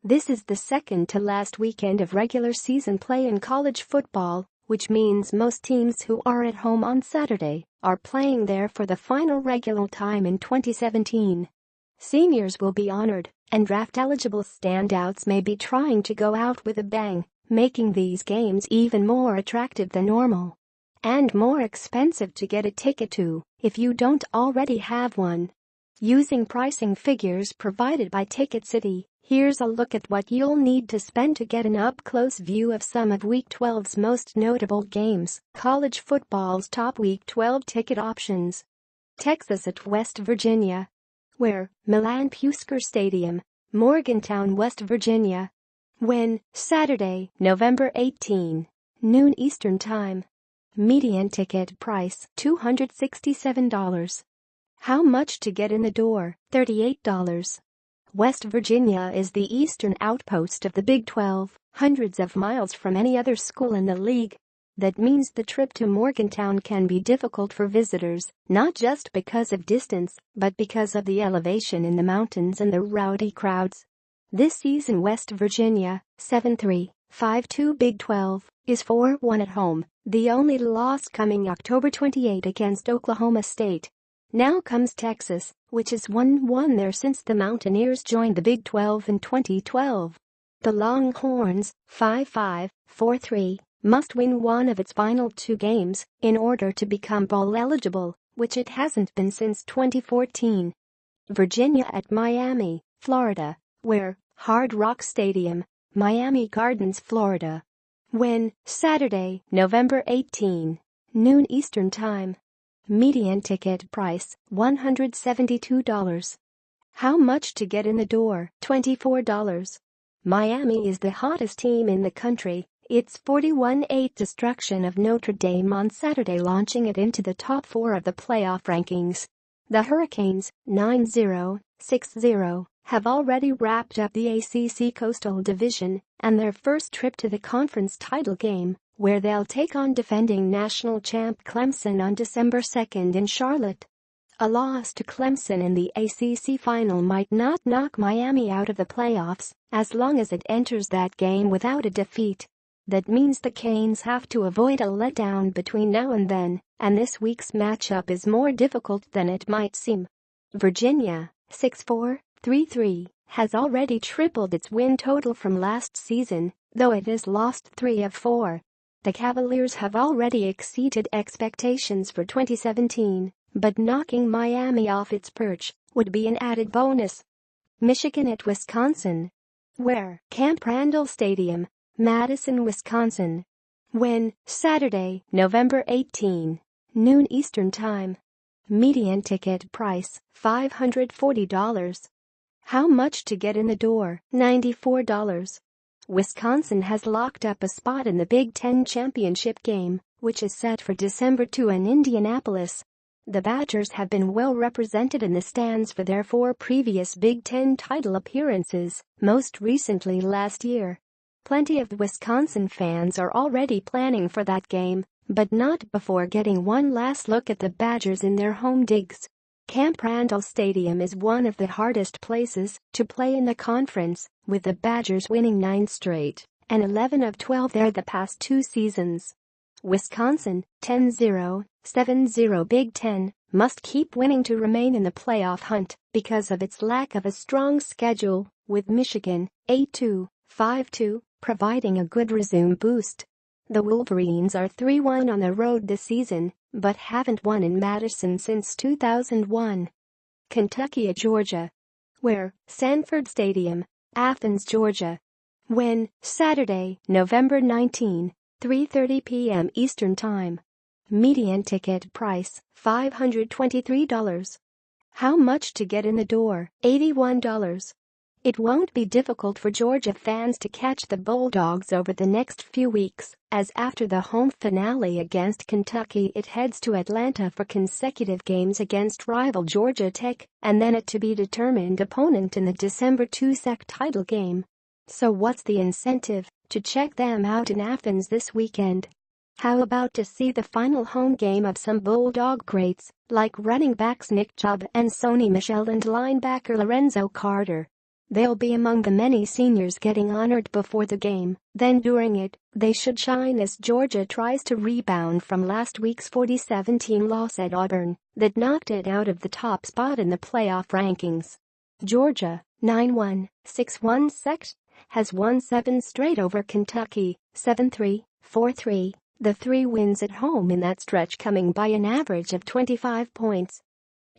This is the second to last weekend of regular season play in college football, which means most teams who are at home on Saturday are playing there for the final regular time in 2017. Seniors will be honored, and draft-eligible standouts may be trying to go out with a bang, making these games even more attractive than normal. And more expensive to get a ticket to, if you don't already have one. Using pricing figures provided by TicketCity, here's a look at what you'll need to spend to get an up-close view of some of Week 12's most notable games. College football's top Week 12 ticket options. Texas at West Virginia. Where? Milan Puskar Stadium, Morgantown, West Virginia. When? Saturday, November 18, noon Eastern Time. Median ticket price $267. How much to get in the door? $38. West Virginia is the eastern outpost of the Big 12, hundreds of miles from any other school in the league. That means the trip to Morgantown can be difficult for visitors, not just because of distance, but because of the elevation in the mountains and the rowdy crowds. This season West Virginia, 7-3, 5-2 Big 12, is 4-1 at home, the only loss coming October 28 against Oklahoma State. Now comes Texas, which has 1-1 there since the Mountaineers joined the Big 12 in 2012. The Longhorns, 5-5, 4-3, must win one of its final two games in order to become bowl eligible, which it hasn't been since 2014. Virginia at Miami, Florida. Where? Hard Rock Stadium, Miami Gardens, Florida. When? Saturday, November 18, noon Eastern Time. Median ticket price $172. How much to get in the door? $24. Miami is the hottest team in the country. It's 41-8 destruction of Notre Dame on Saturday, launching it into the top 4 of the playoff rankings. The Hurricanes, 9-0, 6-0, have already wrapped up the ACC Coastal Division and their first trip to the conference title game, where they'll take on defending national champ Clemson on December 2 in Charlotte. A loss to Clemson in the ACC final might not knock Miami out of the playoffs, as long as it enters that game without a defeat. That means the Canes have to avoid a letdown between now and then, and this week's matchup is more difficult than it might seem. Virginia, 6-4, 3-3, has already tripled its win total from last season, though it has lost 3 of 4. The Cavaliers have already exceeded expectations for 2017, but knocking Miami off its perch would be an added bonus. Michigan at Wisconsin. Where? Camp Randall Stadium, Madison, Wisconsin. When? Saturday, November 18, noon Eastern Time. Median ticket price $540. How much to get in the door? $94. Wisconsin has locked up a spot in the Big Ten championship game, which is set for December 2 in Indianapolis. The Badgers have been well represented in the stands for their 4 previous Big Ten title appearances, most recently last year. Plenty of Wisconsin fans are already planning for that game, but not before getting one last look at the Badgers in their home digs. Camp Randall Stadium is one of the hardest places to play in the conference, with the Badgers winning 9 straight and 11 of 12 there the past 2 seasons. Wisconsin, 10-0, 7-0 Big Ten, must keep winning to remain in the playoff hunt because of its lack of a strong schedule, with Michigan, 8-2, 5-2, providing a good resume boost. The Wolverines are 3-1 on the road this season, but haven't won in Madison since 2001. Kentucky at Georgia. Where? Sanford Stadium, Athens, Georgia. When? Saturday, November 19, 3:30 p.m. Eastern Time. Median ticket price $523. How much to get in the door? $81. It won't be difficult for Georgia fans to catch the Bulldogs over the next few weeks, as after the home finale against Kentucky it heads to Atlanta for consecutive games against rival Georgia Tech and then a to-be-determined opponent in the December 2 SEC title game. So what's the incentive to check them out in Athens this weekend? How about to see the final home game of some Bulldog greats like running backs Nick Chubb and Sony Michel and linebacker Lorenzo Carter? They'll be among the many seniors getting honored before the game, then during it, they should shine as Georgia tries to rebound from last week's 40-17 loss at Auburn that knocked it out of the top spot in the playoff rankings. Georgia, 9-1, 6-1 sect, has won 7 straight over Kentucky, 7-3, 4-3, the 3 wins at home in that stretch coming by an average of 25 points.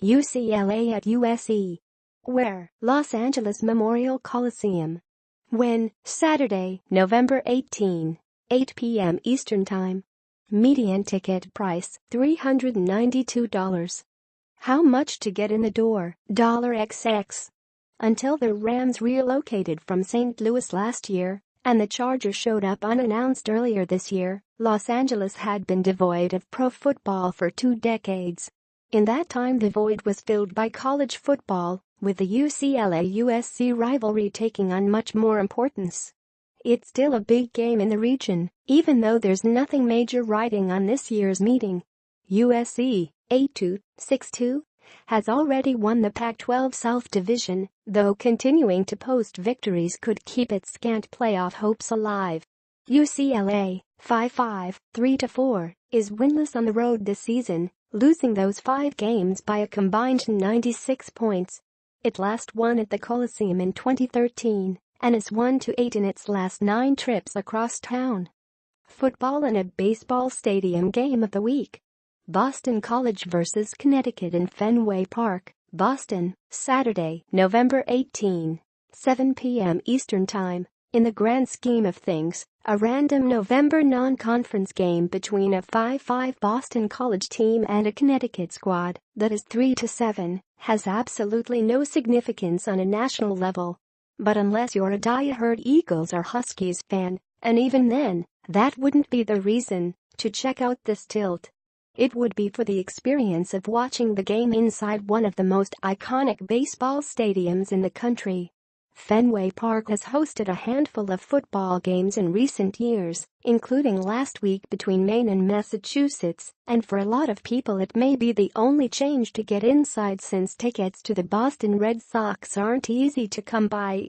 UCLA at USC. Where? Los Angeles Memorial Coliseum. When? Saturday, November 18, 8 p.m. Eastern Time. Median ticket price, $392. How much to get in the door? $XX. Until the Rams relocated from St. Louis last year, and the Chargers showed up unannounced earlier this year, Los Angeles had been devoid of pro football for 2 decades. In that time the void was filled by college football, with the UCLA-USC rivalry taking on much more importance. It's still a big game in the region, even though there's nothing major riding on this year's meeting. USC, 8-2, 6-2, has already won the Pac-12 South Division, though continuing to post victories could keep its scant playoff hopes alive. UCLA, 5-5, 3-4, is winless on the road this season, losing those 5 games by a combined 96 points. It last won at the Coliseum in 2013 and is 1-8 in its last 9 trips across town. Football and a baseball stadium game of the week. Boston College vs. Connecticut in Fenway Park, Boston, Saturday, November 18, 7 p.m. Eastern Time. In the grand scheme of things, a random November non-conference game between a 5-5 Boston College team and a Connecticut squad that is 3-7 has absolutely no significance on a national level. But unless you're a die-hard Eagles or Huskies fan, and even then, that wouldn't be the reason to check out this tilt. It would be for the experience of watching the game inside one of the most iconic baseball stadiums in the country. Fenway Park has hosted a handful of football games in recent years, including last week between Maine and Massachusetts, and for a lot of people it may be the only change to get inside since tickets to the Boston Red Sox aren't easy to come by.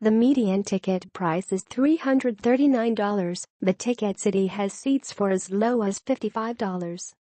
The median ticket price is $339, but TicketCity has seats for as low as $55.